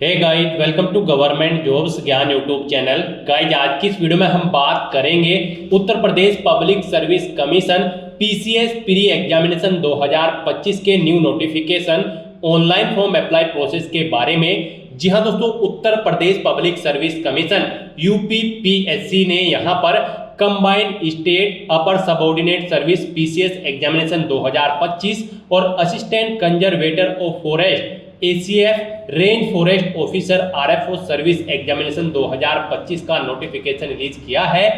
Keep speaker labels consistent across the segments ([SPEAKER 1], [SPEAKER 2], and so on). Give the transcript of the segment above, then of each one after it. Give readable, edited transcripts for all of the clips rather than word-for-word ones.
[SPEAKER 1] Hey guys, welcome to government jobs Gyan YouTube channel. Guys, आज की इस वीडियो में हम बात करेंगे Uttar Pradesh public service commission PCS pre examination 2025 के new notification online form apply process के बारे में। जी हाँ दोस्तों, Uttar Pradesh public service commission UPPSC ने यहाँ पर combined state upper subordinate service PCS examination 2025 और assistant conservator of forest ACF range forest officer RFO service examination 2025 का नोटिफिकेशन रिलीज किया है।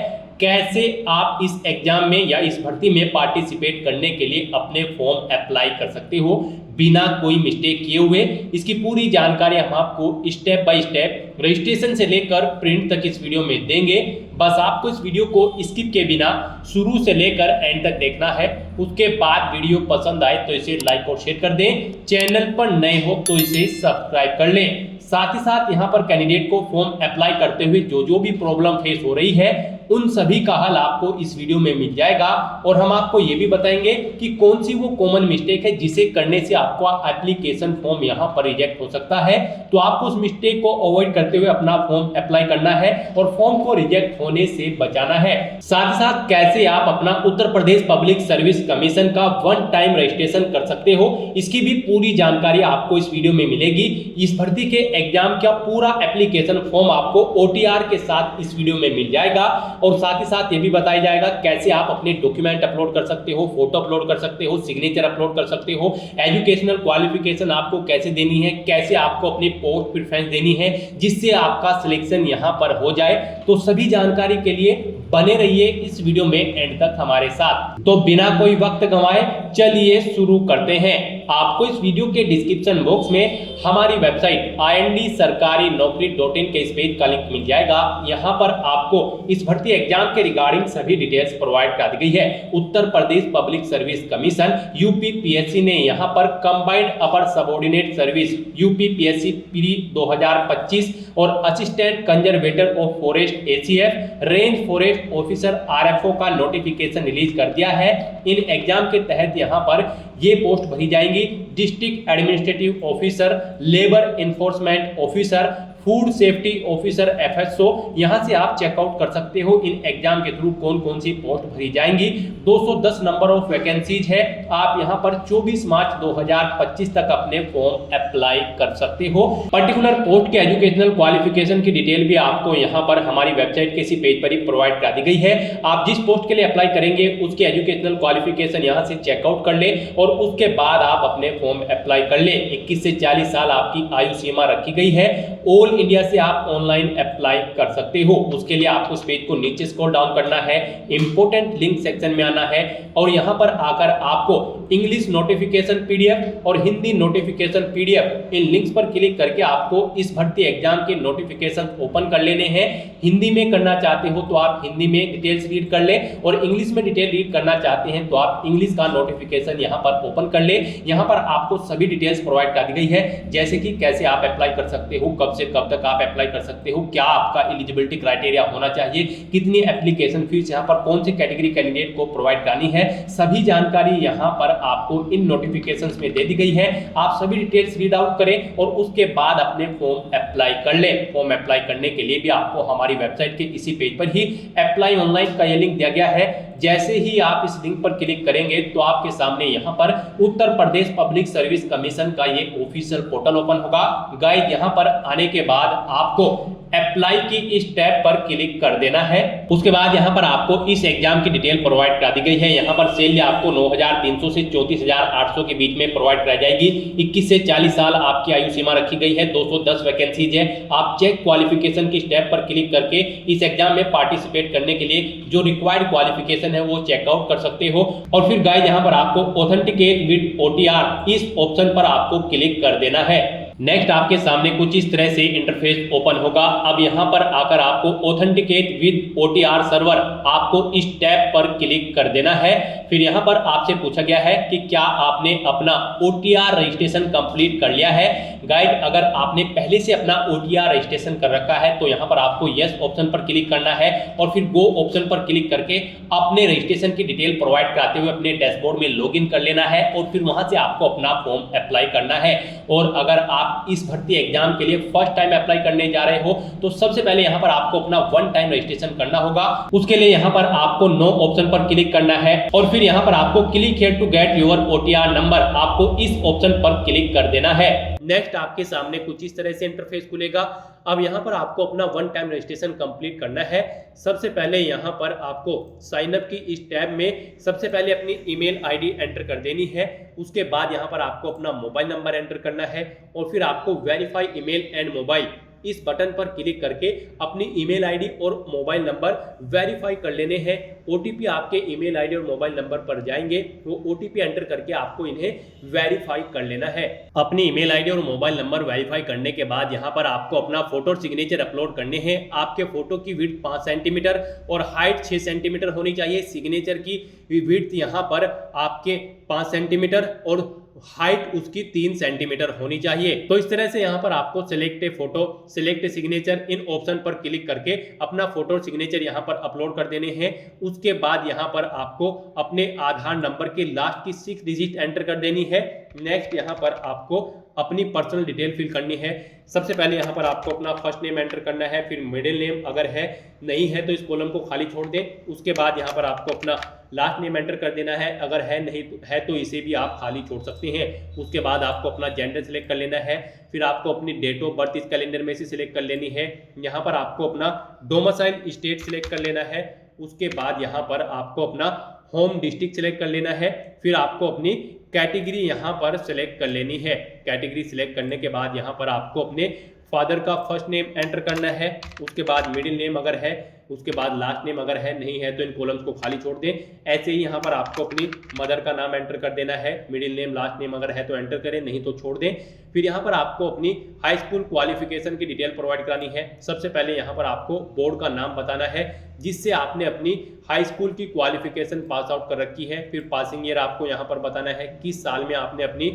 [SPEAKER 1] कैसे आप इस एग्जाम में या इस भर्ती में पार्टिसिपेट करने के लिए अपने फॉर्म अप्लाई कर सकते हो बिना कोई मिस्टेक किए हुए, इसकी पूरी जानकारी हम आपको स्टेप बाय स्टेप रजिस्ट्रेशन से लेकर प्रिंट तक इस वीडियो में देंगे। बस आपको इस वीडियो को स्किप के बिना शुरू से लेकर एंड तक देखना है। उसके बाद वीडियो पसंद आए तो इसे लाइक और शेयर कर दें, चैनल पर नए हो तो इसे सब्सक्राइब कर लें। साथ ही साथ यहाँ पर कैंडिडेट को फॉर्म अप्लाई करते हुए जो भी प्रॉब्लम फेस हो रही है उन सभी का हल आपको इस वीडियो में मिल जाएगा। और हम आपको ये भी बताएंगे कि कौन सी वो कॉमन मिस्टेक है जिसे करने से आपका एप्लीकेशन फॉर्म यहाँ पर रिजेक्ट हो सकता है। तो आपको उस मिस्टेक को अवॉइड करते हुए अपना फॉर्म अप्लाई करना है और फॉर्म को रिजेक्ट होने से बचाना है। साथ ही साथ कैसे आप अपना उत्तर प्रदेश पब्लिक सर्विस कमीशन का वन टाइम रजिस्ट्रेशन कर सकते हो, इसकी भी पूरी जानकारी आपको इस वीडियो में मिलेगी। इस भर्ती के एग्जाम का पूरा एप्लीकेशन फॉर्म आपको ओटीआर के साथ इस वीडियो में मिल जाएगा। और साथ ही साथ ये भी बताया जाएगा कैसे आप अपने डॉक्यूमेंट अपलोड कर सकते हो, फोटो अपलोड कर सकते हो, सिग्नेचर अपलोड कर सकते हो, एजुकेशनल क्वालिफिकेशन आपको कैसे देनी है, कैसे आपको अपनी पोस्ट प्रेफरेंस देनी है जिससे आपका सिलेक्शन यहां पर हो जाए। तो सभी जानकारी के लिए बने रहिए इस वीडियो में एंड तक हमारे साथ। तो बिना कोई वक्त गंवाए चलिए शुरू करते हैं। आपको इस वीडियो के डिस्क्रिप्शन बॉक्स में हमारी वेबसाइट IND-sarkari-naukri.in के इस पेज का लिंक मिल जाएगा। यहाँ पर आपको इस भर्ती एग्जाम के रिगार्डिंग सभी डिटेल्स प्रोवाइड कर दी गई है। उत्तर Pradesh public service commission UPPSC ने यहाँ पर combined upper subordinate service UPPSC pre 2025 और assistant conservator of forest ACF range forest officer RFO का नोटिफिकेशन रिलीज कर दिया है। इन एग्जाम के तहत यहाँ पर ये पोस्ट भरी जाएंगी: district administrative officer, labour enforcement officer, food safety officer FSO. यहां से आप चेकआउट कर सकते हो इन एग्जाम के थ्रू कौन कौन सी पोस्ट भरी जाएंगी। 210 नंबर ऑफ वैकेंसीज है। आप यहां पर 24 मार्च 2025 तक अपने फॉर्म अप्लाई कर सकते हो। पर्टिकुलर पोस्ट के एजुकेशनल क्वालिफिकेशन की डिटेल भी आपको यहां पर हमारी वेबसाइट के इसी पेज पर ही प्रोवाइड कर दी गई है। आप जिस पोस्ट के लिए अप्लाई करेंगे उसके एजुकेशनल क्वालिफिकेशन यहां से चेकआउट कर ले और उसके बाद आप अपने फॉर्म अप्लाई कर ले। 21 से 40 साल आपकी आयु सीमा रखी गई है। ऑल इंडिया से आप ऑनलाइन अप्लाई कर सकते हो। उसके लिए आपको इस पेज को नीचे स्क्रॉल डाउन करना है, इंपोर्टेंट लिंक सेक्शन में आना है और यहां पर आकर आपको इंग्लिश नोटिफिकेशन पीडीएफ और हिंदी नोटिफिकेशन पीडीएफ इन लिंक्स पर क्लिक करके आपको इस भर्ती एग्जाम के नोटिफिकेशन ओपन कर लेने हैं। हिंदी में करना चाहते हो तो आप हिंदी में डिटेल्स रीड कर ले और इंग्लिश में डिटेल रीड करना चाहते हैं तो आप इंग्लिश का नोटिफिकेशन यहां पर ओपन कर ले। यहां पर आपको सभी डिटेल्स प्रोवाइड कर दी गई है, जैसे कि कैसे आप अप्लाई कर सकते हो, कब से कब तक आप अप्लाई कर सकते हो, क्या आपका एलिजिबिलिटी क्राइटेरिया होना चाहिए, कितनी एप्लीकेशन फीस यहाँ पर कौन सी कैटेगरी कैंडिडेट को प्रोवाइड करनी है, सभी जानकारी यहाँ पर आपको इन नोटिफिकेशंस में दे दी गई है। आप सभी डिटेल्स रीड आउट करें और उसके बाद अपने फॉर्म अप्लाई कर लें। फॉर्म अप्लाई करने के लिए भी आपको हमारी वेबसाइट के इसी पेज पर ही अप्लाई ऑनलाइन का यह लिंक दिया गया है। जैसे ही आप इस लिंक पर क्लिक करेंगे तो आपके सामने यहाँ पर उत्तर प्रदेश पब्लिक सर्विस कमीशन का ये ऑफिशियल पोर्टल ओपन होगा। गाइस, यहाँ पर आने के बाद आपको अप्लाई की इस टैब पर क्लिक कर देना है। उसके बाद यहाँ पर आपको इस एग्जाम की डिटेल प्रोवाइड कर दी गई है। यहाँ पर सैलरी आपको 9,300 से 34,800 के बीच में प्रोवाइड कराई जाएगी। 21 से 40 साल आपकी आयु सीमा रखी गई है। 210 वैकेंसीज है। आप चेक क्वालिफिकेशन की टैब पर क्लिक करके इस एग्जाम में पार्टिसिपेट करने के लिए जो रिक्वायर्ड क्वालिफिकेशन है वो चेकआउट कर सकते हो। और फिर गाइस, यहाँ पर आपको ऑथेंटिकेट विद ओटीआर इस ऑप्शन पर आपको क्लिक कर देना है। नेक्स्ट आपके सामने कुछ इस तरह से इंटरफेस ओपन होगा। अब यहां पर आकर आपको ऑथेंटिकेट विद ओटीआर सर्वर आपको इस टैब पर क्लिक कर देना है। फिर यहाँ पर आपसे पूछा गया है कि क्या आपने अपना OTR रजिस्ट्रेशन कंप्लीट कर लिया है। गाइज अगर आपने पहले से अपना OTR रजिस्ट्रेशन कर रखा है तो यहाँ पर आपको यस ऑप्शन पर क्लिक करना है और फिर गो ऑप्शन पर क्लिक करके अपने रजिस्ट्रेशन की डिटेल प्रोवाइड कराते हुए अपने डैशबोर्ड में लॉगिन कर लेना है और फिर वहां से आपको अपना फॉर्म अप्लाई करना है। और अगर आप इस भर्ती एग्जाम के लिए फर्स्ट टाइम अप्लाई करने जा रहे हो तो सबसे पहले यहाँ पर आपको अपना वन टाइम रजिस्ट्रेशन करना होगा। उसके लिए यहाँ पर आपको नो ऑप्शन पर क्लिक करना है और फिर यहाँ पर आपको click here to get your OTR number, आपको इस ऑप्शन पर क्लिक कर देना है। नेक्स्ट आपके सामने कुछ इस तरह से इंटरफेस खुलेगा। अब यहाँ पर आपको अपना वन टाइम रजिस्ट्रेशन कंप्लीट करना है। सबसे पहले यहाँ पर आपको साइन अप की इस टैब में सबसे पहले अपनी ईमेल आईडी एंटर कर देनी है। उसके बाद यहाँ पर आपको अपना मोबाइल नंबर एंटर करना है और फिर आपको वेरीफाई ईमेल एंड मोबाइल इस बटन पर क्लिक करके अपनी ईमेल आईडी और मोबाइल नंबर वेरीफाई कर लेने हैं। OTP आपके ईमेल आईडी और मोबाइल नंबर पर जाएंगे, वो OTP एंटर करके आपको इन्हें वेरीफाई कर लेना है। अपनी ईमेल आईडी और मोबाइल नंबर वेरीफाई करने के बाद यहाँ पर आपको अपना फोटो और सिग्नेचर अपलोड करने हैं। आपके फोटो की विड्थ 5 सेंटीमीटर और हाइट 6 सेंटीमीटर होनी चाहिए। सिग्नेचर की विड्थ यहाँ पर आपके 5 सेंटीमीटर और हाइट उसकी 3 सेंटीमीटर होनी चाहिए। तो इस तरह से यहाँ पर आपको select A photo, select a signature in option पर क्लिक करके अपना फोटो और सिग्नेचर यहाँ पर अपलोड कर देने हैं। उसके बाद यहाँ पर आपको अपने आधार नंबर के लास्ट की 6 डिजिट एंटर कर देनी है। नेक्स्ट यहाँ पर आपको अपनी पर्सनल डिटेल फिल करनी है। सबसे पहले यहाँ पर आपको अपना फर्स्ट नेम एंटर करना है, फिर मिडिल नेम अगर है, नहीं है तो इस कॉलम को खाली छोड़ दें। उसके बाद यहाँ पर आपको अपना लास्ट नेम एंटर कर देना है, अगर है नहीं है तो इसे भी आप खाली छोड़ सकते हैं। उसके बाद आपको अपना जेंडर सिलेक्ट कर लेना है, फिर आपको अपनी डेट ऑफ बर्थ इस कैलेंडर में से सिलेक्ट कर लेनी है। यहाँ पर आपको अपना डोमिसाइल स्टेट सिलेक्ट कर लेना है। उसके बाद यहाँ पर आपको अपना होम डिस्ट्रिक्ट सिलेक्ट कर लेना है। फिर आपको अपनी कैटेगरी यहाँ पर सिलेक्ट कर लेनी है। कैटेगरी सिलेक्ट करने के बाद यहाँ पर आपको अपने फादर का फर्स्ट नेम एंटर करना है। उसके बाद मिडिल नेम अगर है, उसके बाद लास्ट नेम अगर है, नहीं है तो इन कॉलम्स को खाली छोड़ दें। ऐसे ही यहाँ पर आपको अपनी मदर का नाम एंटर कर देना है। मिडिल नेम लास्ट नेम अगर है तो एंटर करें, नहीं तो छोड़ दें। फिर यहाँ पर आपको अपनी हाई स्कूल क्वालिफिकेशन की डिटेल प्रोवाइड करानी है। सबसे पहले यहाँ पर आपको बोर्ड का नाम बताना है जिससे आपने अपनी हाई स्कूल की क्वालिफिकेशन पास आउट कर रखी है। फिर पासिंग ईयर आपको यहाँ पर बताना है किस साल में आपने अपनी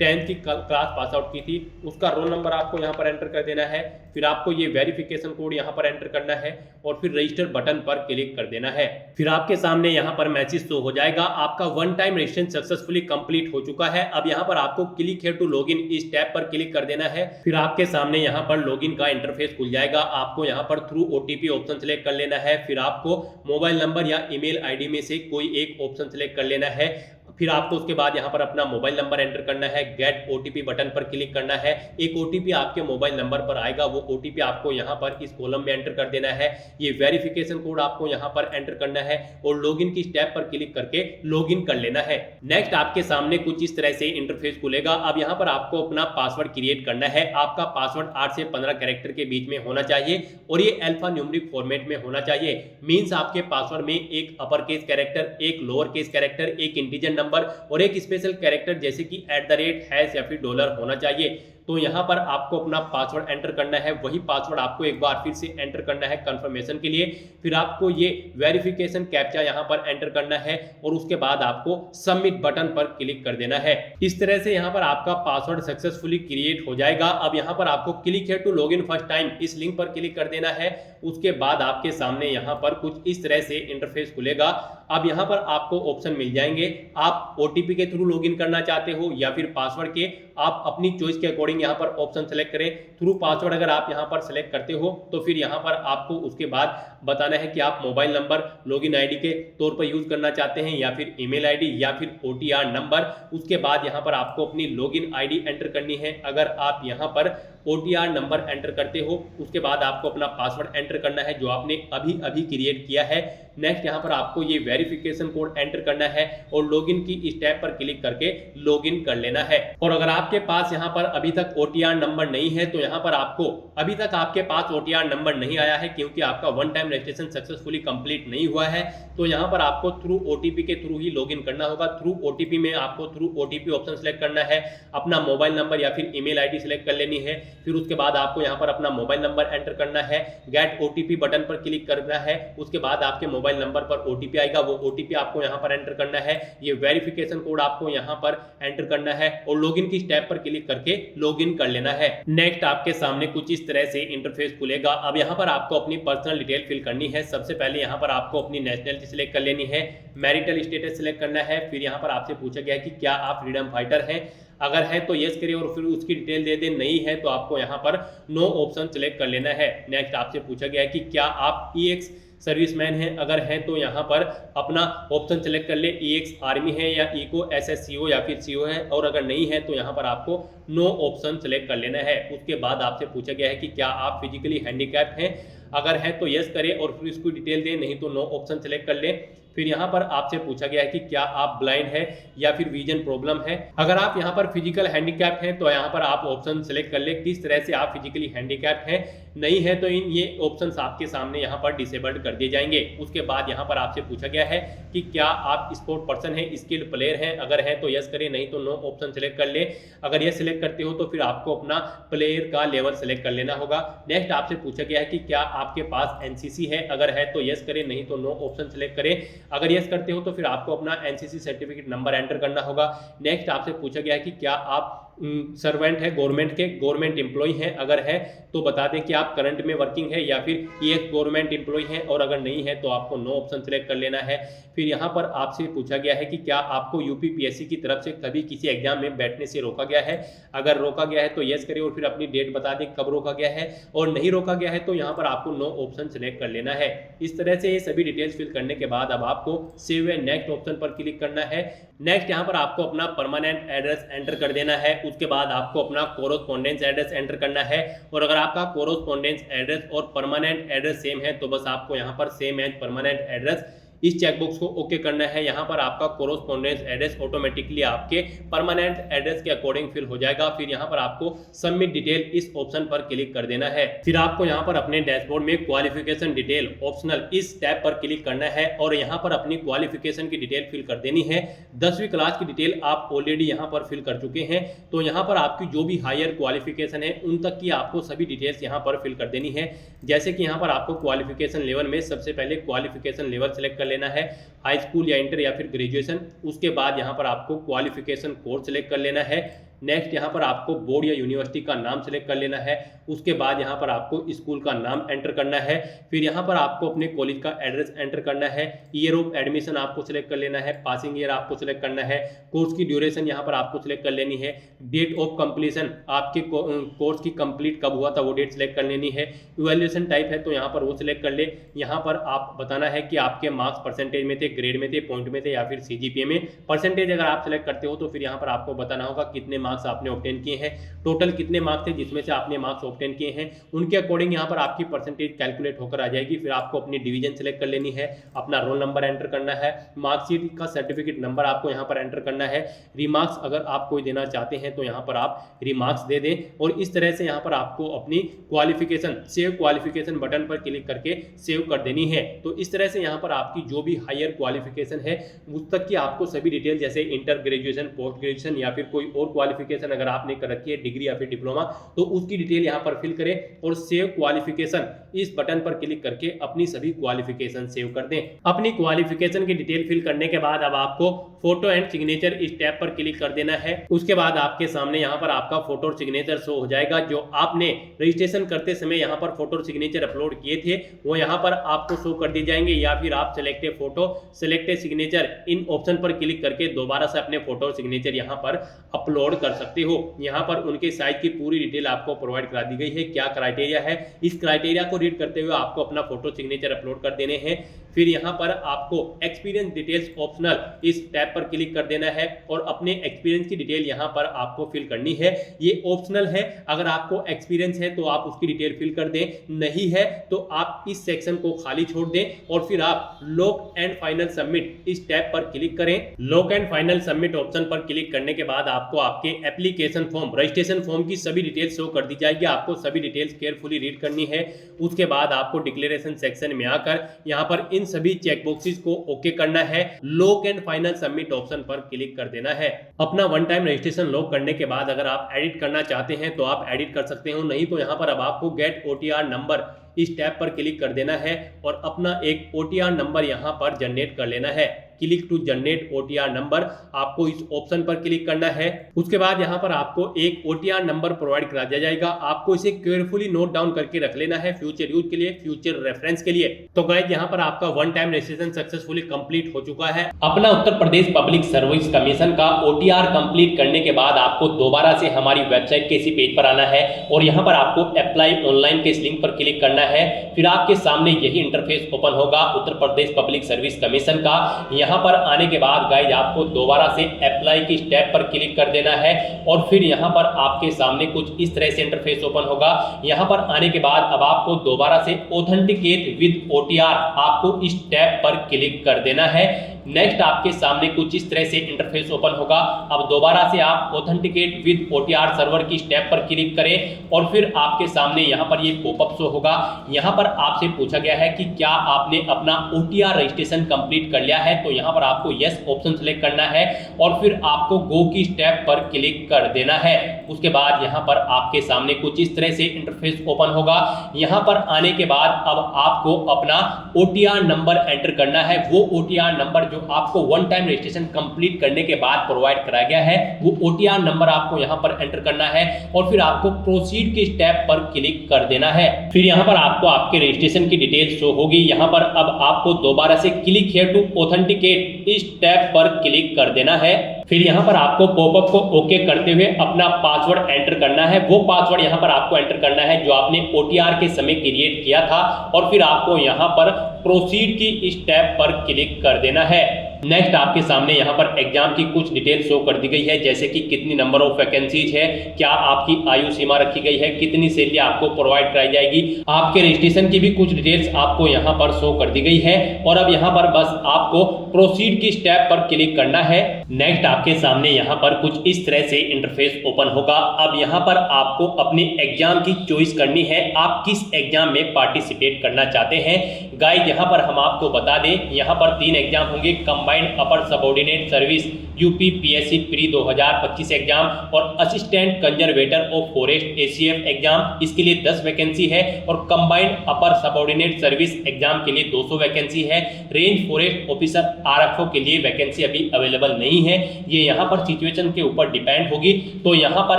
[SPEAKER 1] 10th की क्लास पास आउट की थी। उसका रोल नंबर आपको यहाँ पर एंटर कर देना है। फिर आपको ये वेरिफिकेशन कोड यहाँ पर एंटर करना है और फिर रजिस्टर बटन पर क्लिक कर देना है। फिर आपके सामने यहाँ पर मैसेज शो हो जाएगा, आपका one time registration successfully complete हो चुका है। अब यहाँ पर आपको क्लिक हियर टू लॉगिन इस टैब पर क्लिक कर देना है। फिर आपके सामने यहाँ पर लॉगिन का इंटरफेस खुल जाएगा। आपको यहाँ पर थ्रू OTP ऑप्शन सेलेक्ट कर लेना है। फिर आपको मोबाइल नंबर या ईमेल आईडी में से कोई एक ऑप्शन सेलेक्ट कर लेना है। फिर आपको उसके बाद यहाँ पर अपना मोबाइल नंबर एंटर करना है। गेट OTP बटन पर क्लिक करना है। एक OTP आपके मोबाइल नंबर पर आएगा, वो OTP आपको यहाँ पर इस कॉलम में एंटर कर देना है। ये वेरिफिकेशन कोड आपको यहाँ पर एंटर करना है और लॉगिन की स्टेप पर क्लिक करके लॉगिन कर लेना है। नेक्स्ट आपके सामने कुछ इस तरह से इंटरफेस खुलेगा। अब यहाँ पर आपको अपना पासवर्ड क्रिएट करना है। आपका पासवर्ड 8 से 15 कैरेक्टर के बीच में होना चाहिए और ये अल्फा न्यूमेरिक फॉर्मेट में होना चाहिए। मीन्स आपके पासवर्ड में एक अपर केस कैरेक्टर, एक लोअर केस कैरेक्टर, एक इंटीजर नंबर और एक स्पेशल कैरेक्टर जैसे कि @ हैश या फिर डॉलर होना चाहिए। तो यहाँ पर आपको अपना पासवर्ड एंटर करना है। वही पासवर्ड आपको एक बार फिर से एंटर करना है कंफर्मेशन के लिए। फिर आपको ये वेरिफिकेशन कैप्चा यहाँ पर एंटर करना है और उसके बाद आपको सबमिट बटन पर क्लिक कर देना है। इस तरह से यहाँ पर आपका पासवर्ड सक्सेसफुली क्रिएट हो जाएगा। अब यहाँ पर आपको click here to login first time इस लिंक पर क्लिक कर देना है। उसके बाद आपके सामने यहाँ पर कुछ इस तरह से इंटरफेस खुलेगा। अब यहाँ पर आपको ऑप्शन मिल जाएंगे, आप OTP के थ्रू लॉगिन करना चाहते हो या फिर पासवर्ड के, आप अपनी चॉइस के अकॉर्डिंग यहाँ पर ऑप्शन सेलेक्ट करें। थ्रू पासवर्ड अगर आप यहाँ पर सेलेक्ट करते हो तो फिर यहाँ पर आपको उसके बाद बताना है कि आप मोबाइल नंबर लॉगिन आईडी के तौर पर यूज करना चाहते हैं या फिर ईमेल आईडी या फिर OTR नंबर। उसके बाद यहाँ पर आपको अपनी लॉगिन आईडी एंटर करनी है। अगर आप यहाँ पर OTR नंबर एंटर करते हो उसके बाद आपको अपना पासवर्ड एंटर करना है जो आपने अभी अभी क्रिएट किया है। नेक्स्ट यहाँ पर आपको ये वेरिफिकेशन कोड एंटर करना है और लॉगिन की स्टेप पर क्लिक करके लॉगिन कर लेना है। और अगर आपके पास यहाँ पर अभी तक OTR नंबर नहीं है तो यहाँ पर आपको अभी तक आपके पास OTR नंबर नहीं आया है क्योंकि आपका one time registration successfully complete नहीं हुआ है। तो यहाँ पर आपको थ्रू OTP के थ्रू ही लॉगिन करना होगा। थ्रू OTP में आपको थ्रू OTP ऑप्शन सेलेक्ट करना है, अपना मोबाइल नंबर या फिर ईमेल आईडी सेलेक्ट कर लेनी है। फिर उसके बाद आपको यहाँ पर अपना मोबाइल नंबर एंटर करना है, गेट ओटीपी बटन पर क्लिक करना है, उसके बाद आपके मोबाइल नंबर पर ओटीपी आएगा, वो ओटीपी आपको यहाँ पर एंटर करना है, ये वेरिफिकेशन कोड आपको यहाँ पर एंटर करना है और लॉगिन की स्टेप पर क्लिक करके लॉगिन कर लेना है। नेक्स्ट आपके सामने कुछ इस तरह से इंटरफेस खुलेगा। अब यहाँ पर आपको अपनी पर्सनल डिटेल फिल करनी है। सबसे पहले यहाँ पर आपको अपनी नेशनलिटी सिलेक्ट कर लेनी है, मैरिटल स्टेटस सिलेक्ट करना है, फिर यहाँ पर आपसे पूछा गया है कि क्या आप फ्रीडम फाइटर हैं, अगर है तो यस करिए और फिर उसकी डिटेल दे दें, नहीं है तो आपको यहाँ पर नो ऑप्शन सिलेक्ट कर लेना है। नेक्स्ट आपसे पूछा गया है कि क्या आप ईएक्स सर्विसमैन है, अगर है तो यहाँ पर अपना ऑप्शन सेलेक्ट कर ले, ईएक्स आर्मी है या इको एसएससीओ या फिर सीओ है, और अगर नहीं है तो यहाँ पर आपको नो ऑप्शन सेलेक्ट कर लेना है। उसके बाद आपसे पूछा गया है कि क्या आप फिजिकली हैंडीकैप्ड हैं, अगर है तो यस करें और फिर इसको डिटेल दें, नहीं तो नो ऑप्शन सेलेक्ट कर लें। फिर यहाँ पर आपसे पूछा गया है कि क्या आप ब्लाइंड है या फिर विजन प्रॉब्लम है, अगर आप यहाँ पर फिजिकल हैंडीकैप हैं तो यहाँ पर आप ऑप्शन सेलेक्ट कर ले किस तरह से आप फिजिकली हैंडीकैप हैं, नहीं है तो इन ये ऑप्शंस आपके सामने यहाँ पर डिसेबल्ड कर दिए जाएंगे। उसके बाद यहाँ पर आपसे पूछा गया है कि क्या आप स्पोर्ट पर्सन है, स्किल्ड प्लेयर हैं, अगर है तो यस करें, नहीं तो नो ऑप्शन सेलेक्ट कर ले। अगर ये सिलेक्ट करते हो तो फिर आपको अपना प्लेयर का लेवल सेलेक्ट कर लेना होगा। नेक्स्ट आपसे पूछा गया है कि क्या आपके पास एनसीसी है, अगर है तो यस करें, नहीं तो नो ऑप्शन सेलेक्ट करें। अगर यस करते हो तो फिर आपको अपना एनसीसी सर्टिफिकेट नंबर एंटर करना होगा। नेक्स्ट आपसे पूछा गया है कि क्या आप सर्वेंट है गवर्नमेंट के, गवर्नमेंट एम्प्लॉय हैं, अगर है तो बता दें कि आप करंट में वर्किंग है या फिर एक गवर्नमेंट एम्प्लॉय है, और अगर नहीं है तो आपको नो ऑप्शन सेलेक्ट कर लेना है। फिर यहाँ पर आपसे पूछा गया है कि क्या आपको यूपीपीएससी की तरफ से कभी किसी एग्जाम में बैठने से रोका गया है, अगर रोका गया है तो यस करें और फिर अपनी डेट बता दें कब रोका गया है, और नहीं रोका गया है तो यहाँ पर आपको नो ऑप्शन सेलेक्ट कर लेना है। इस तरह से ये सभी डिटेल्स फिल करने के बाद अब आपको सेव एंड नेक्स्ट ऑप्शन पर क्लिक करना है। नेक्स्ट यहाँ पर आपको अपना परमानेंट एड्रेस एंटर कर देना है। उसके बाद आपको अपना कोरोस्पोंडेंस एड्रेस एंटर करना है, और अगर आपका कोरोस्पोंडेंस एड्रेस और परमानेंट एड्रेस सेम है तो बस आपको यहाँ पर सेम एज परमानेंट एड्रेस इस चेकबॉक्स को ओके करना है। यहाँ पर आपका कोरोस्पोंडेंस एड्रेस ऑटोमेटिकली आपके परमानेंट एड्रेस के अकॉर्डिंग फिल हो जाएगा। फिर यहाँ पर आपको सबमिट डिटेल इस ऑप्शन पर क्लिक कर देना है। फिर आपको यहाँ पर अपने डैशबोर्ड में क्वालिफिकेशन डिटेल ऑप्शनल इस टैब पर क्लिक करना है और यहाँ पर अपनी क्वालिफिकेशन की डिटेल फिल कर देनी है। 10वीं क्लास की डिटेल आप ऑलरेडी यहाँ पर फिल कर चुके हैं, तो यहाँ पर आपकी जो भी हायर क्वालिफिकेशन है उन तक की आपको सभी डिटेल्स यहाँ पर फिल कर देनी है। जैसे कि यहाँ पर आपको क्वालिफिकेशन लेवल में सबसे पहले क्वालिफिकेशन लेवल सेलेक्ट लेना है, हाई स्कूल या इंटर या फिर ग्रेजुएशन। उसके बाद यहाँ पर आपको क्वालिफिकेशन कोर्स सेलेक्ट कर लेना है। नेक्स्ट यहाँ पर आपको बोर्ड या यूनिवर्सिटी का नाम सेलेक्ट कर लेना है। उसके बाद यहाँ पर आपको स्कूल का नाम एंटर करना है। फिर यहाँ पर आपको अपने कॉलेज का एड्रेस एंटर करना है। ईयर ऑफ एडमिशन आपको सिलेक्ट कर लेना है, पासिंग ईयर आपको सिलेक्ट करना है, कोर्स की ड्यूरेशन यहाँ पर आपको सिलेक्ट कर लेनी है, डेट ऑफ कंप्लीशन आपके कोर्स की कंप्लीट कब हुआ था वो डेट सिलेक्ट कर लेनी है, इवैल्यूएशन टाइप है तो यहाँ पर वो सिलेक्ट कर ले। यहाँ पर आप बताना है कि आपके मार्क्स परसेंटेज में थे, ग्रेड में थे, पॉइंट में थे या फिर सीजीपीए में। परसेंटेज अगर आप सिलेक्ट करते हो तो फिर यहाँ पर आपको बताना होगा कितने मार्क्स आपने ऑब्टेन किए हैं, टोटल कितने मार्क्स थे जिसमें से आपने मार्क्स ऑब्टेन किए हैं, उनके अकॉर्डिंग यहाँ पर आपकी परसेंटेज कैलकुलेट होकर आ जाएगी। फिर आपको अपनी डिवीजन सेलेक्ट कर लेनी है, अपना रोल नंबर एंटर करना है, मार्कशीट का सर्टिफिकेट नंबर आपको यहाँ पर एंटर करना है। रिमार्क्स अगर आप कोई देना चाहते हैं तो यहाँ पर आप रिमार्क्स दे दें, और इस तरह से यहाँ पर आपको अपनी क्वालिफिकेशन सेव क्वालिफिकेशन बटन पर क्लिक करके सेव कर देनी है। तो इस तरह से यहाँ पर आपकी जो भी हायर क्वालिफिकेशन है उस तक की आपको सभी डिटेल जैसे इंटर, ग्रेजुएशन, पोस्ट ग्रेजुएशन या फिर कोई और क्वालिफिकेशन अगर आपने कर रखी है, डिग्री या फिर डिप्लोमा, तो उसकी डिटेल यहाँ पर फिल करें और सेव क्वालिफिकेशन इस बटन पर क्लिक करके अपनी सभी क्वालिफिकेशन सेव कर दें। अपनी क्वालिफिकेशन की डिटेल फिल करने के बाद अब आपको फोटो एंड सिग्नेचर इस टैब पर क्लिक कर देना है। उसके बाद आपके सामने यहाँ पर आपका फोटो और सिग्नेचर शो हो जाएगा। जो आपने रजिस्ट्रेशन करते समय यहाँ पर फोटो और सिग्नेचर अपलोड किए थे वो यहाँ पर आपको शो कर दिए जाएंगे, या फिर आप select A photo, select a signature in option पर क्लिक करके दोबारा से अपने फोटो और सिग्नेचर यहाँ पर अपलोड कर सकते हो। यहाँ पर उनके साइट की पूरी डिटेल आपको प्रोवाइड करा दी गई है, क्या क्राइटेरिया है। इस क्राइटेरिया को रीड करते हुए आपको अपना फोटो सिग्नेचर अपलोड कर देने हैं। फिर यहाँ पर आपको एक्सपीरियंस डिटेल्स ऑप्शनल इस टैब पर क्लिक कर देना है और अपने एक्सपीरियंस की डिटेल यहाँ पर आपको फिल करनी है। ये ऑप्शनल है, अगर आपको एक्सपीरियंस है तो आप उसकी डिटेल फिल कर दें, नहीं है तो आप इस सेक्शन को खाली छोड़ दें और फिर आप लॉक एंड फाइनल सबमिट इस टैब पर क्लिक करें। Lock and final submit option पर क्लिक करने के बाद आपको आपके एप्लीकेशन फॉर्म, रजिस्ट्रेशन फॉर्म की सभी डिटेल्स शो कर दी जाएगी। आपको सभी डिटेल्स केयरफुली रीड करनी है। उसके बाद आपको डिक्लेरेशन सेक्शन में आकर यहाँ पर इन सभी चेकबॉक्सेस को ओके करना है। Lock and final submit submit option पर क्लिक कर देना है। अपना वन टाइम रजिस्ट्रेशन लॉग करने के बाद अगर आप एडिट करना चाहते हैं तो आप एडिट कर सकते हो, नहीं तो यहाँ पर अब आपको गेट OTR नंबर इस टैब पर क्लिक कर देना है और अपना एक OTR नंबर यहाँ पर जनरेट कर लेना है। Click to generate OTR number, आपको इस ऑप्शन पर क्लिक करना है। उसके बाद यहाँ पर आपको एक OTR नंबर प्रोवाइड करा दिया जाएगा, आपको इसे केयरफुली नोट डाउन करके रख लेना है फ्यूचर यूज के लिए, फ्यूचर रेफरेंस के लिए। तो गाइस यहाँ पर आपका one time registration successfully complete हो चुका है। अपना उत्तर प्रदेश पब्लिक सर्विस कमीशन का OTR कंप्लीट करने के बाद आपको दोबारा से हमारी वेबसाइट के इसी पेज पर आना है और यहाँ पर आपको अप्लाई ऑनलाइन के इस लिंक पर क्लिक करना है। फिर आपके सामने यही इंटरफेस ओपन होगा उत्तर प्रदेश पब्लिक सर्विस कमीशन का। यहाँ पर आने के बाद गाइस आपको दोबारा से अप्लाई की स्टेप पर क्लिक कर देना है और फिर यहाँ पर आपके सामने कुछ इस तरह से इंटरफेस ओपन होगा। यहाँ पर आने के बाद अब आपको दोबारा से ऑथेंटिकेट विद OTR आपको इस टैब पर क्लिक कर देना है। नेक्स्ट आपके सामने कुछ इस तरह से इंटरफेस ओपन होगा। अब दोबारा से आप ऑथेंटिकेट विद OTR सर्वर की स्टेप पर क्लिक करें और फिर आपके सामने यहाँ पर ये पॉपअप शो होगा। यहाँ पर आपसे पूछा गया है कि क्या आपने अपना OTR रजिस्ट्रेशन कंप्लीट कर लिया है, तो यहाँ पर आपको यस ऑप्शन सेलेक्ट करना है और फिर आपको गो की स्टेप पर क्लिक कर देना है। उसके बाद यहाँ पर आपके सामने कुछ इस तरह से इंटरफेस ओपन होगा। यहाँ पर आने के बाद अब आपको अपना OTR नंबर एंटर करना है। वो OTR नंबर जो आपको वन टाइम रजिस्ट्रेशन कंप्लीट करने के बाद प्रोवाइड कराया गया है, वो OTR नंबर आपको यहाँ पर एंटर करना है और फिर आपको प्रोसीड के स्टेप पर क्लिक कर देना है। फिर यहाँ पर आपको आपके रजिस्ट्रेशन की डिटेल शो होगी। यहाँ पर अब आपको दोबारा से क्लिक हियर टू ऑथेंटिकेट इस टैब पर क्लिक कर देना है। फिर यहाँ पर आपको पॉपअप को ओके करते हुए अपना पासवर्ड एंटर करना है। वो पासवर्ड यहाँ पर आपको एंटर करना है जो आपने OTR के समय क्रिएट किया था और फिर आपको यहाँ पर प्रोसीड की इस टैब पर क्लिक कर देना है। नेक्स्ट आपके सामने यहाँ पर एग्जाम की कुछ डिटेल शो कर दी गई है, जैसे कि कितनी नंबर ऑफ वैकेंसीज है, क्या आपकी आयु सीमा रखी गई है, कितनी सैलरी आपको प्रोवाइड कराई जाएगी, आपके रजिस्ट्रेशन की भी कुछ डिटेल्स आपको यहाँ पर शो कर दी गई है और अब यहाँ पर बस आपको प्रोसीड की स्टेप पर क्लिक करना है। नेक्स्ट आपके सामने यहाँ पर कुछ इस तरह से इंटरफेस ओपन होगा। अब यहाँ पर आपको अपने एग्जाम की चॉइस करनी है, आप किस एग्जाम में पार्टिसिपेट करना चाहते हैं। गाइस यहाँ पर हम आपको बता दें, यहाँ पर 3 एग्जाम होंगे, combined upper subordinate service UPPSC pre 2025 exam और assistant conservator of forest ACF exam, इसके लिए 10 वैकेंसी है और combined upper subordinate service exam के लिए 200 वैकेंसी है। रेंज फॉरेस्ट ऑफिसर RFO के लिए वैकेंसी अभी अवेलेबल नहीं है, ये यहाँ पर सिचुएशन के ऊपर डिपेंड होगी। तो यहाँ पर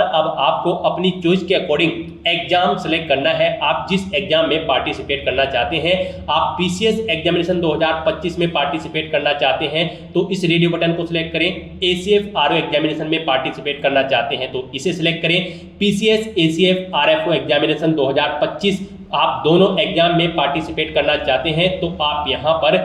[SPEAKER 1] अब आपको अपनी चॉइस के अकॉर्डिंग एग्जाम सेलेक्ट करना है। आप जिस एग्जाम में पार्टिसिपेट करना चाहते हैं, आप PCS एग्जामिनेशन 2025 में पार्टिसिपेट करना चाहते हैं तो इस रेडियो बटन को सिलेक्ट करें। ACF RO एग्जामिनेशन में पार्टिसिपेट करना चाहते हैं तो इसे सिलेक्ट करें। PCS ACF RFO एग्जामिनेशन 2025 आप दोनों एग्जाम में पार्टिसिपेट करना चाहते हैं तो आप यहां पर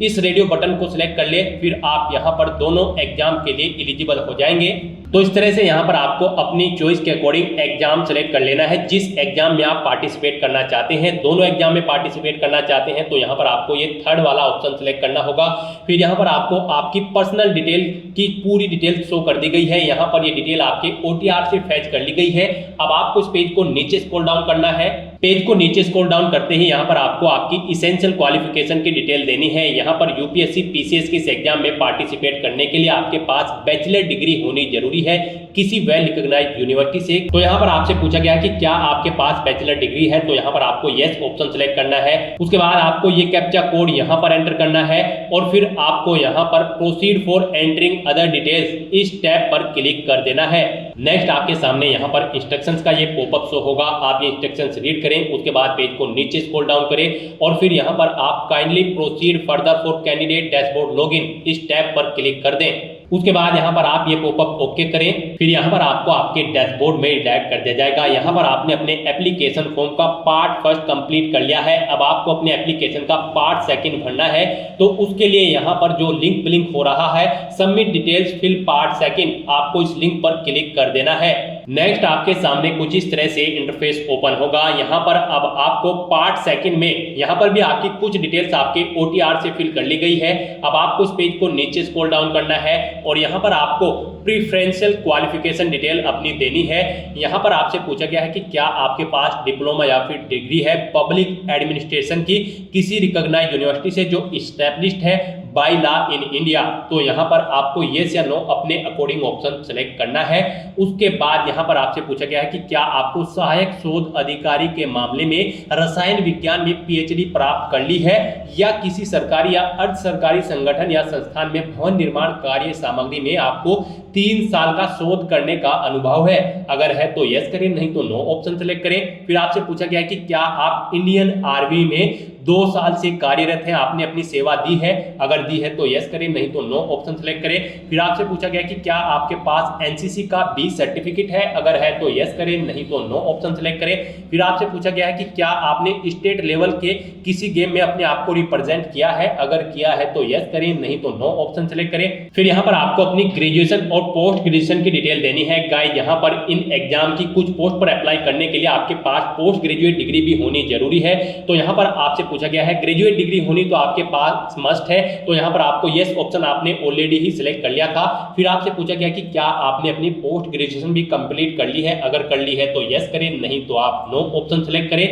[SPEAKER 1] इस रेडियो बटन को सिलेक्ट कर ले, फिर आप यहां पर दोनों एग्जाम के लिए एलिजिबल हो जाएंगे। तो इस तरह से यहां पर आपको अपनी चॉइस के अकॉर्डिंग एग्जाम सेलेक्ट कर लेना है जिस एग्जाम में आप पार्टिसिपेट करना चाहते हैं। दोनों एग्जाम में पार्टिसिपेट करना चाहते हैं तो यहां पर आपको ये थर्ड वाला ऑप्शन सेलेक्ट करना होगा। फिर यहां पर आपको आपकी पर्सनल डिटेल की पूरी डिटेल शो कर दी गई है। यहां पर ये डिटेल आपके OTR से फैच कर ली गई है। अब आपको इस पेज को नीचे स्क्रॉल डाउन करना है। पेज को नीचे स्क्रॉल डाउन करते ही यहाँ पर आपको आपकी इसेंशियल क्वालिफिकेशन की डिटेल देनी है। यहाँ पर UPSC PCS के इस एग्जाम में पार्टिसिपेट करने के लिए आपके पास बैचलर डिग्री होनी जरूरी है किसी वेल रिकॉग्नाइज्ड यूनिवर्सिटी से। तो यहाँ पर आपसे पूछा गया कि क्या आपके पास बैचलर डिग्री है, तो यहाँ पर आपको यस ऑप्शन सेलेक्ट करना है। उसके बाद आपको ये कैप्चा कोड यहाँ पर एंटर करना है और फिर आपको यहाँ पर proceed for entering other details इस टैब पर क्लिक कर देना है। नेक्स्ट आपके सामने यहाँ पर इंस्ट्रक्शंस का ये पॉपअप शो होगा, आप ये इंस्ट्रक्शंस रीड करें। उसके बाद पेज को नीचे स्क्रॉल डाउन करें और फिर यहाँ पर आप kindly proceed further for candidate dashboard login इस टैब पर क्लिक कर दें। उसके बाद यहाँ पर आप ये पॉपअप ओके करें। फिर यहाँ पर आपको आपके डैशबोर्ड में डायरेक्ट कर दिया जाएगा। यहाँ पर आपने अपने एप्लीकेशन फॉर्म का पार्ट फर्स्ट कंप्लीट कर लिया है, अब आपको अपने एप्लीकेशन का पार्ट सेकंड भरना है। तो उसके लिए यहाँ पर जो लिंक ब्लिंक हो रहा है submit details fill part second, आपको इस लिंक पर क्लिक कर देना है। नेक्स्ट आपके सामने कुछ इस तरह से इंटरफेस ओपन होगा। यहाँ पर अब आपको पार्ट सेकंड में यहाँ पर भी आपकी कुछ डिटेल्स आपके OTR से फिल कर ली गई है। अब आपको इस पेज को नीचे स्क्रॉल डाउन करना है और यहाँ पर आपको प्रीफरेंशियल क्वालिफिकेशन डिटेल अपनी देनी है। यहाँ पर आपसे पूछा गया है कि क्या आपके पास डिप्लोमा या फिर डिग्री है पब्लिक एडमिनिस्ट्रेशन की किसी रिकॉग्नाइज्ड यूनिवर्सिटी से जो इस्टेब्लिश्ड है बाय लॉ इन इंडिया। तो यहाँ पर आपको यस या नो अपने अकॉर्डिंग ऑप्शन सेलेक्ट करना है। उसके बाद यहाँ पर आपसे पूछा गया है कि क्या आपको सहायक शोध अधिकारी के मामले में रसायन विज्ञान में पीएचडी प्राप्त कर ली है या किसी सरकारी या अर्ध सरकारी संगठन या संस्थान में भवन निर्माण कार्य सामग्री में आपको 3 साल का शोध करने का अनुभव है। अगर है तो यस करें, नहीं तो नो ऑप्शन सेलेक्ट करें। फिर आपसे पूछा गया है कि क्या आप इंडियन आर्मी में 2 साल से कार्यरत हैं, आपने अपनी सेवा दी है। अगर दी है तो यस करें, नहीं तो नो ऑप्शन सेलेक्ट करें। फिर आपसे पूछा गया कि क्या आपके पास एनसीसी का बी सर्टिफिकेट है। अगर है तो यस करें, नहीं तो नो ऑप्शन सेलेक्ट करें। फिर आपसे पूछा गया है कि क्या आपने स्टेट लेवल के किसी गेम में अपने आप को रिप्रेजेंट किया है। अगर किया है तो यस करें, नहीं तो नो ऑप्शन सेलेक्ट करें। फिर यहाँ पर आपको अपनी ग्रेजुएशन और पोस्ट ग्रेजुएशन की डिटेल देनी है। गाइस यहाँ पर इन एग्जाम की कुछ पोस्ट पर अप्लाई करने के लिए आपके पास पोस्ट ग्रेजुएट डिग्री भी होनी जरूरी है। तो यहाँ पर आपसे पूछा गया है ग्रेजुएट डिग्री होनी तो आपके पास मस्ट है। तो यहाँ पर आपको यस ऑप्शन आपने ऑलरेडी ही सिलेक्ट कर लिया था। फिर आपसे पूछा गया कि क्या आपने अपनी पोस्ट ग्रेजुएशन भी कंप्लीट कर ली है। अगर कर ली है तो यस करें, नहीं तो आप नो ऑप्शन सेलेक्ट करें।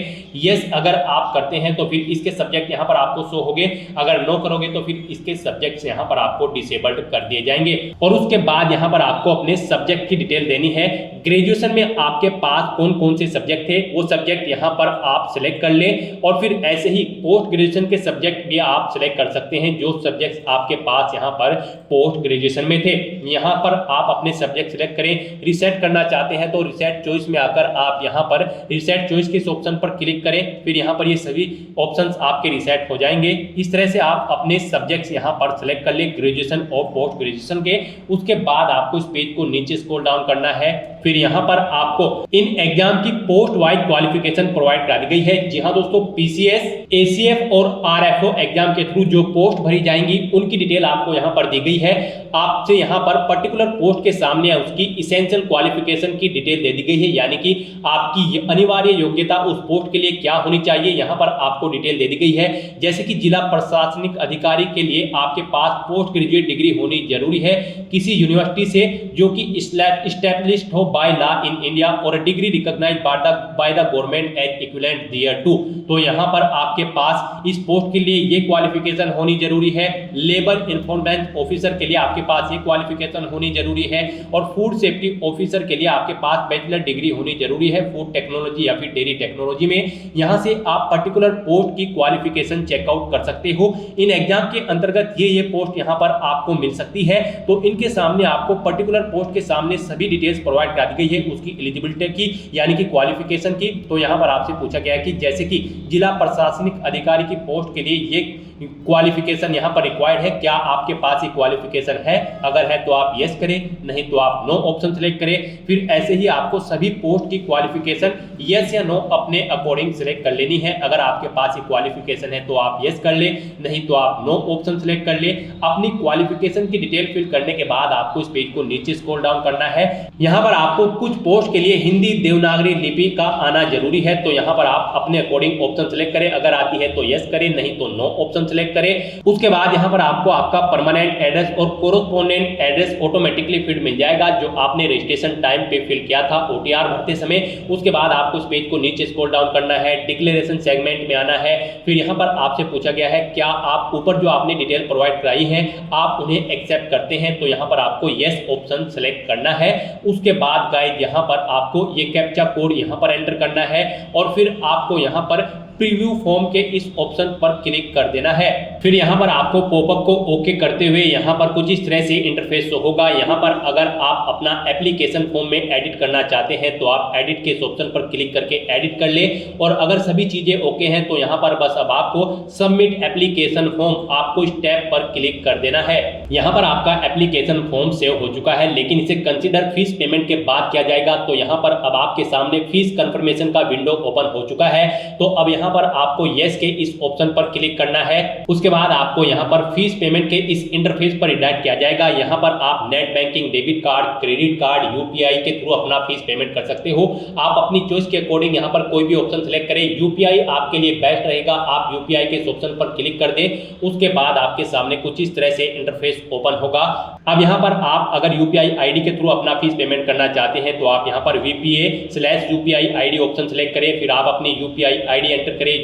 [SPEAKER 1] यस अगर आप करते हैं तो फिर इसके सब्जेक्ट यहाँ पर आपको शो होंगे। अगर नो करोगे तो फिर इसके सब्जेक्ट यहाँ पर आपको डिसेबल्ड कर दिए जाएंगे। और उसके बाद यहाँ पर आपको अपने सब्जेक्ट की डिटेल देनी है। ग्रेजुएशन में आपके पास कौन कौन से सब्जेक्ट थे वो सब्जेक्ट यहाँ पर आप सिलेक्ट कर लें। और फिर ऐसे ही पोस्ट ग्रेजुएशन के सब्जेक्ट भी आप सिलेक्ट कर सकते हैं जो सब्जेक्ट्स आपके पास यहाँ पर पोस्ट ग्रेजुएशन में थे। यहाँ पर आप अपने सब्जेक्ट सिलेक्ट करें। रिसेट करना चाहते हैं तो रिसेट चॉइस में आकर आप यहाँ पर रिसेट चॉइस के ऑप्शन पर क्लिक करें। फिर यहाँ पर ये सभी ऑप्शंस आपके रिसेट हो जाएंगे। इस तरह से आप अपने सब्जेक्ट्स यहाँ पर सिलेक्ट कर लें ग्रेजुएशन और पोस्ट ग्रेजुएशन के। उसके बाद आपको इस पेज को नीचे स्क्रॉल डाउन करना है। फिर यहाँ पर आपको इन एग्जाम की पोस्ट वाइज क्वालिफिकेशन प्रोवाइड कर दी गई है। जी हाँ दोस्तों, पीसीएस, एसीएफ और आरएफओ एग्जाम के थ्रू जो पोस्ट भरी जाएंगी उनकी डिटेल आपको यहाँ पर दी गई है। आपसे यहाँ पर पर्टिकुलर पोस्ट के सामने उसकी इसेंशियल क्वालिफिकेशन की डिटेल दे दी गई है, यानी कि आपकी अनिवार्य योग्यता उस पोस्ट के लिए क्या होनी चाहिए यहाँ पर आपको डिटेल दे दी गई है। जैसे कि जिला प्रशासनिक अधिकारी के लिए आपके पास पोस्ट ग्रेजुएट डिग्री होनी जरूरी है किसी यूनिवर्सिटी से जो कि एस्टैब्लिश्ड हो बाय लॉ इन इंडिया और degree recognized by the government as equivalent thereto. तो यहाँ पर आपके पास इस पोस्ट के लिए ये क्वालिफिकेशन होनी जरूरी है। लेबर इंफॉर्मेशन ऑफिसर के लिए आपके पास ये क्वालिफिकेशन होनी जरूरी है। और फूड सेफ्टी ऑफिसर के लिए आपके पास बैचलर डिग्री होनी जरूरी है फूड टेक्नोलॉजी या फिर डेयरी टेक्नोलॉजी में। यहाँ से आप पर्टिकुलर पोस्ट की क्वालिफिकेशन चेकआउट कर सकते हो। इन एग्जाम के अंतर्गत ये पोस्ट यहाँ पर आपको मिल सकती है। तो इनके सामने आपको पर्टिकुलर पोस्ट के सामने सभी डिटेल्स प्रोवाइड करा दी गई है उसकी एलिजिबिलिटी की, यानी कि क्वालिफिकेशन की। तो यहाँ पर आपसे पूछा गया है कि जैसे कि जिला प्रशासनिक अधिकारी की पोस्ट के लिए ये क्वालिफिकेशन यहाँ पर रिक्वायर्ड है, क्या आपके पास ये क्वालिफिकेशन है। अगर है तो आप यस करें, नहीं तो आप नो ऑप्शन सेलेक्ट करें। फिर ऐसे ही आपको सभी पोस्ट की क्वालिफिकेशन यस या नो अपने अकॉर्डिंग सेलेक्ट कर लेनी है। अगर आपके पास ये क्वालिफिकेशन है तो आप यस कर ले, नहीं तो आप नो ऑप्शन सेलेक्ट कर ले। अपनी क्वालिफिकेशन की डिटेल फिल करने के बाद आपको इस पेज को नीचे स्क्रॉल डाउन करना है। यहाँ पर आपको कुछ पोस्ट के लिए हिंदी देवनागरी लिपि का आना जरूरी है। तो यहाँ पर आप अपने अकॉर्डिंग ऑप्शन सेलेक्ट करें। अगर आती है तो यस करें, नहीं तो नो ऑप्शन सेलेक्ट करें। उसके बाद यहाँ पर आपको आपका परमानेंट एड्रेस और कोरोस्पोंडेंट एड्रेस ऑटोमेटिकली फीड मिल जाएगा जो आपने रजिस्ट्रेशन टाइम पे फिल किया था ओटीआर भरते समय। उसके बाद आपको इस पेज को नीचे स्क्रॉल डाउन करना है, डिक्लेरेशन सेगमेंट में आना है। फिर यहाँ पर आपसे पूछा गया है क्या आप ऊपर जो आपने डिटेल प्रोवाइड कराई है आप उन्हें एक्सेप्ट करते हैं। तो यहाँ पर आपको यस ऑप्शन सेलेक्ट करना है। उसके बाद गाइस यहाँ पर आपको ये कैप्चा कोड यहाँ पर एंटर करना है और फिर आपको यहाँ पर प्रीव्यू फॉर्म के इस ऑप्शन पर क्लिक कर देना है। फिर यहाँ पर आपको पॉपअप को ओके करते हुए यहाँ पर कुछ इस तरह से इंटरफेस होगा। यहाँ पर अगर आप अपना एप्लीकेशन फॉर्म में एडिट करना चाहते हैं तो आप एडिट के इस ऑप्शन पर क्लिक करके एडिट कर ले। और अगर सभी चीजें ओके हैं तो यहाँ पर बस अब आपको सबमिट एप्लीकेशन फॉर्म आपको इस टैब पर क्लिक कर देना है। यहाँ पर आपका एप्लीकेशन फॉर्म सेव हो चुका है, लेकिन इसे कंसिडर फीस पेमेंट के बाद किया जाएगा। तो यहाँ पर अब आपके सामने फीस कंफर्मेशन का विंडो ओपन हो चुका है। तो अब यहाँ पर आपको यस के इस ऑप्शन पर क्लिक करना है। उसके बाद आपको यहाँ पर फीस पेमेंट के इस इंटरफेस पर रिडायरेक्ट किया जाएगा। यहाँ पर आप net banking, debit card, credit card, UPI के थ्रू अपना फीस पेमेंट कर सकते हो। आप अपनी चॉइस के अकॉर्डिंग यहाँ पर कोई भी ऑप्शन सेलेक्ट करें। यूपीआई आपके लिए बेस्ट रहेगा, आप यूपीआई के इस ऑप्शन पर क्लिक कर दें। उसके बाद आपके सामने कुछ इस तरह से इंटरफेस ओपन होगा। अब यहाँ पर आप अगर यूपीआई आईडी के थ्रू अपना फीस पेमेंट करना चाहते हैं तो आप यहाँ पर VPA/UPI आईडी ऑप्शन सेलेक्ट करें। फिर आप अपनी यूपीआई आईडी एंटर करें,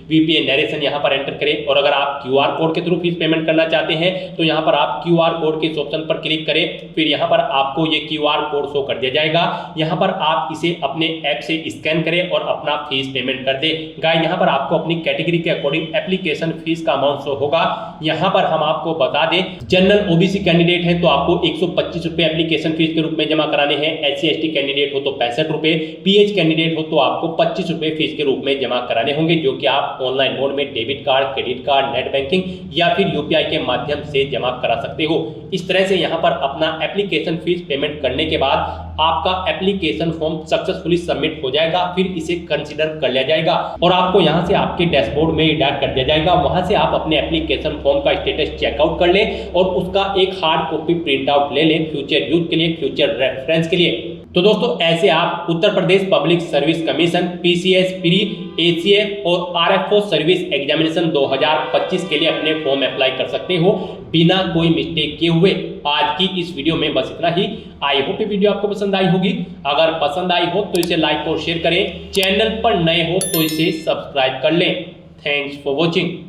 [SPEAKER 1] VPA नरेशन यहाँ पर एंटर करें। और अगर आप QR कोड के थ्रू फीस पेमेंट करना चाहते हैं तो यहाँ पर आप QR कोड के इस ऑप्शन पर क्लिक करें, फिर यहाँ पर आपको ये QR कोड शो कर दिया जाएगा। यहाँ पर आप इसे अपने ऐप से स्कैन करें और अपना फीस पेमेंट कर दे। गाइस यहाँ पर आपको अपनी कैटेगरी के अकॉर्डिंग एप्लीकेशन फीस का अमाउंट शो होगा। यहाँ पर हम आपको बता दें, जनरल OBC कैंडिडेट है तो आपको 125 रुपए एप्लीकेशन फीस के रूप में जमा कराने हैं। SC ST कैंडिडेट हो तो 65 रुपए, PH कैंडिडेट हो तो आपको 25 रुपए फीस के रूप में जमा कराने होंगे, जो कि आप ऑनलाइन मोड में debit card, credit card, net banking या फिर UPI के माध्यम से जमा करा सकते हो। इस तरह से यहाँ पर अपना एप्लीकेशन फीस पेमेंट करने के बाद आपका एप्लीकेशन फॉर्म सक्सेसफुली सबमिट हो जाएगा, फिर इसे कंसीडर कर लिया जाएगा और आपको यहाँ से आपके डैशबोर्ड में डायरेक्ट कर दिया जाएगा। वहां से आप अपने एप्लीकेशन फॉर्म का स्टेटस चेकआउट कर लें और उसका एक हार्ड कॉपी प्रिंट आउट ले लें फ्यूचर यूज के लिए, फ्यूचर रेफरेंस के लिए। तो दोस्तों ऐसे आप Uttar Pradesh public service commission, PCS, pre, ACF और RFO सर्विस एग्जामिनेशन 2025 के लिए अपने फॉर्म अप्लाई कर सकते हो बिना कोई मिस्टेक किए हुए। आज की इस वीडियो में बस इतना ही। आई होप ये वीडियो आपको पसंद आई होगी। अगर पसंद आई हो तो इसे लाइक और शेयर करें, चैनल पर नए हो तो इसे सब्सक्राइब कर लें। Thanks for watching.